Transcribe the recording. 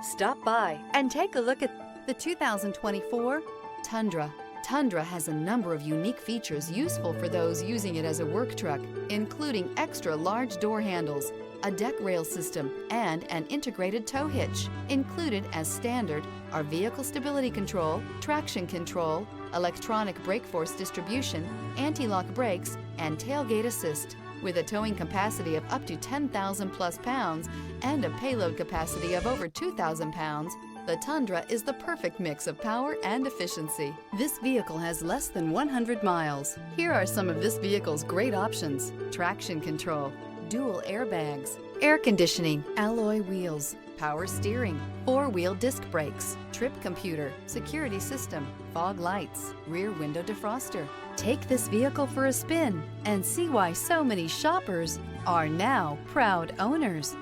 Stop by and take a look at the 2024 Tundra. Tundra has a number of unique features useful for those using it as a work truck, including extra large door handles, a deck rail system, and an integrated tow hitch. Included as standard are vehicle stability control, traction control, electronic brake force distribution, anti-lock brakes, and tailgate assist. With a towing capacity of up to 10,000 plus pounds and a payload capacity of over 2,000 pounds, the Tundra is the perfect mix of power and efficiency. This vehicle has less than 100 miles. Here are some of this vehicle's great options: traction control, dual airbags, air conditioning, alloy wheels, power steering, four-wheel disc brakes, trip computer, security system, fog lights, rear window defroster. Take this vehicle for a spin and see why so many shoppers are now proud owners.